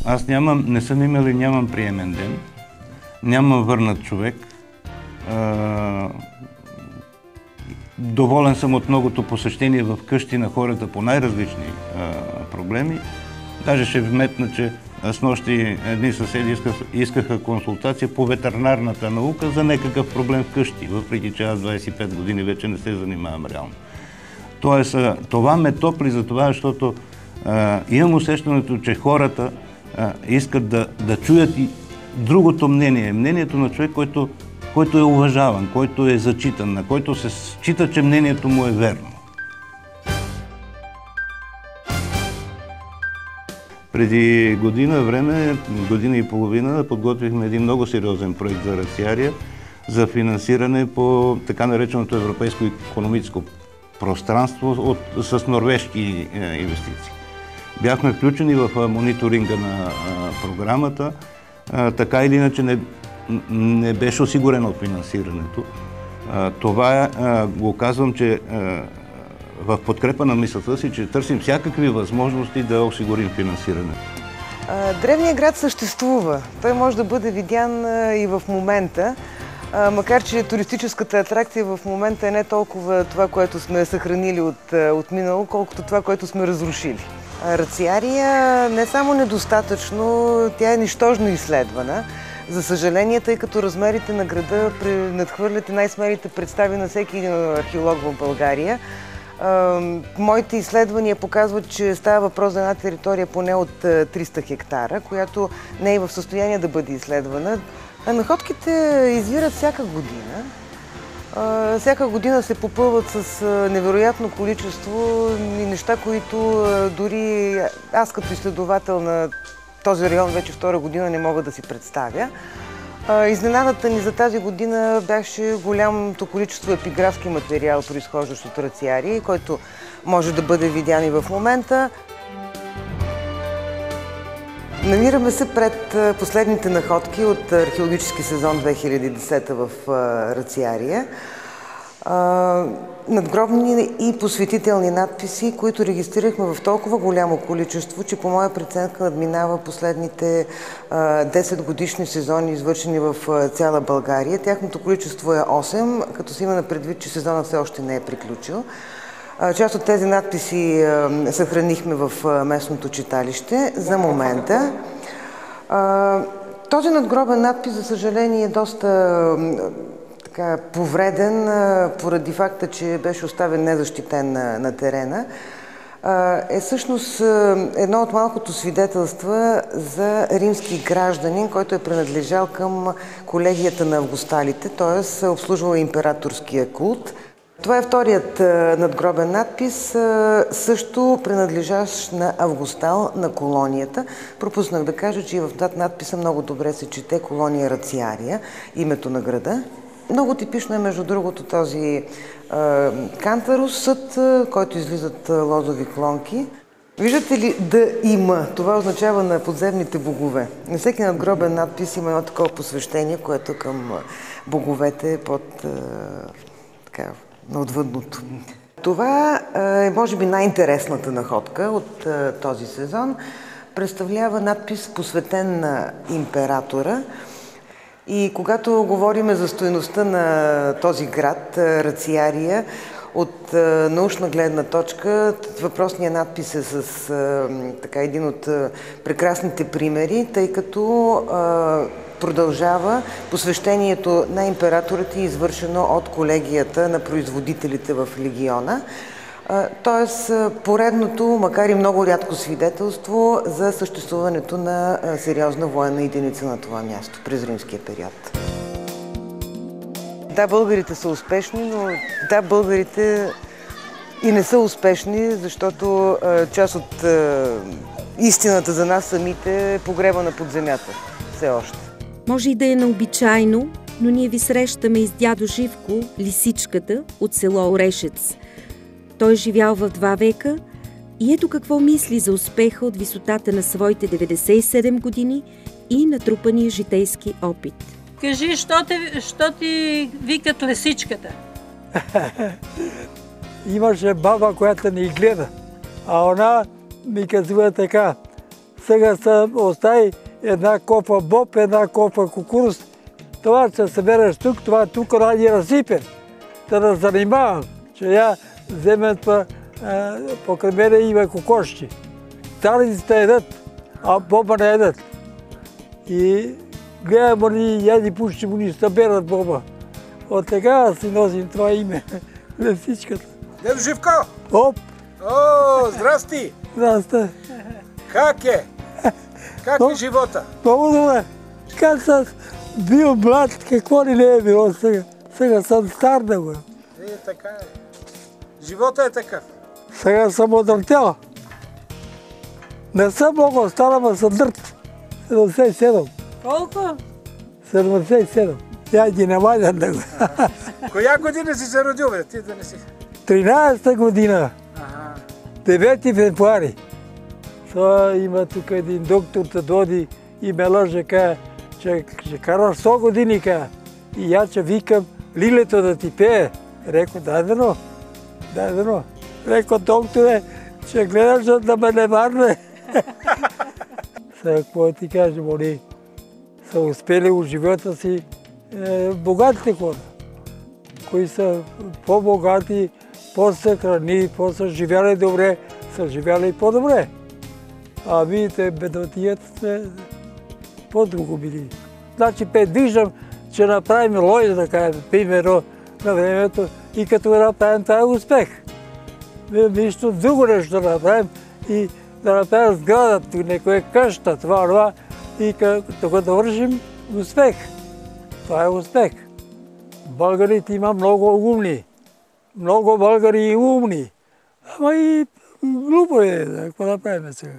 Аз не съм имал и нямам приемен ден, нямам върнат човек. Доволен съм от многото посещения в къщи на хората по най-различни проблеми. Даже ще вметна, че снощи едни съседи искаха консултация по ветеринарната наука за някакъв проблем вкъщи, въпреки че аз 25 години вече не се занимавам реално. Тоест, това ме топли за това, защото имам усещането, че хората искат да чуят и другото мнение. Мнението на човек, който е уважаван, който е зачитан, на който се счита, че мнението му е верно. Преди година и половина, подготвихме един много сериозен проект за Рациария за финансиране по така нареченото европейско икономическо пространство с норвежки инвестиции. Бяхме включени в мониторинга на програмата, така или иначе не беше осигурено финансирането. Това го казвам, че в подкрепа на мисълта си, че търсим всякакви възможности да осигурим финансиране. Древният град съществува. Той може да бъде видян и в момента, макар че туристическата атракция в момента е не толкова това, което сме съхранили от минало, колкото това, което сме разрушили. Рациария не само недостатъчно, тя е нищожно изследвана. За съжаление, тъй като размерите на града надхвърлят най-смелите представи на всеки един археолог в България. Моите изследвания показват, че става въпрос за една територия поне от 300 хектара, която не е в състояние да бъде изследвана. Находките извират всяка година. Всяка година се попълват с невероятно количество и неща, които дори аз като изследовател на този район вече втора година не мога да си представя. Изненадата ни за тази година беше голямото количество епиграфски материал, произхождащ от Рациария, който може да бъде видян и в момента. Намираме се пред последните находки от археологически сезон 2010 в Рациария. Надгробни и посветителни надписи, които регистрирахме в толкова голямо количество, че по моя преценка надминава последните 10 годишни сезони, извършени в цяла България. Тяхното количество е 8, като се има на предвид, че сезонът все още не е приключил. Част от тези надписи съхранихме в местното читалище за момента. Този надгробен надпис, за съжаление, е доста повреден поради факта, че беше оставен незащитен на терена. Е всъщност едно от малкото свидетелства за римски гражданин, който е принадлежал към колегията на августалите, т.е. обслужвал императорския култ. Това е вторият надгробен надпис, също принадлежащ на Августал, на колонията. Пропуснах да кажа, че и в надписа много добре се чете колония Рациария, името на града. Много типично е, между другото, този кантарус, съд, който излизат лозови клонки. Виждате ли да има? Това означава на подземните богове. На всеки надгробен надпис има едно такова посвещение, което към боговете е на отвъдното. Това е, може би, най-интересната находка от този сезон. Представлява надпис, посветен на императора. И когато говорим за стойността на този град, Рациария, от научна гледна точка, въпросният надпис е с един от прекрасните примери, тъй като продължава посвещението на императорите, извършено от колегията на производителите в легиона. Тоест, поредното, макар и много рядко свидетелство за съществуването на сериозна военна единица на това място през римския период. Да, българите са успешни, но да, българите и не са успешни, защото част от истината за нас самите е погребана под земята все още. Може и да е необичайно, но ние ви срещаме и с дядо Живко, лисичката от село Орешец. Той е живял в 2 века и ето какво мисли за успеха от висотата на своите 97 години и натрупания житейски опит. Кажи, що ти викат лисичката? Имаше баба, която ни гледа, а она ми казва така: Сега се остави една копа боб, една копа кукуруз. Това ще събереш тук, това тук ради разсипе. Да занимавам, че я вземат покрай мене има кокошки. Стариците едат, а боба не едат. И гледам, они яди пущи му ни съберат боба. От тогава си носим това име, лисичката. Дедо Живко! Оп! О, здрасти! Здрасте! Как е? Как е живота? Много добре. Как съм бил млад, какво ли не е било сега. Сега съм стар да го. Така е. Живота е такъв. Сега съм отрътял. Не съм много стар, ама съм дърт. 77. Колко? 77. Я ги намалям да го. Коя година си се родил, бе? Ти да не си. 13-та година. Ага. 9 февруари. Това има тук един доктор да доди и ме лъже, че ще караш 100 години, и аз ще викам лилето да ти пее. Реко, дай дано. Реко, докторе, ще гледаш да ме не варне. Сега, какво ти кажа, моли, са успели от живота си богатите хора, кои са по-богати, по-съхрани, по-са живяли добре, са живяли по-добре. А видите, бедотията по-друго били. Значи, предвиждам, че направим Лойда, да кажем, примерно, на времето, и като направим това е успех. Нищо друго нещо да направим и да направим сградата, някоя къща, това, и като да вършим успех. Това е успех. Българите има много умни. Много българи и умни. Ама и глупо е, какво да правим сега.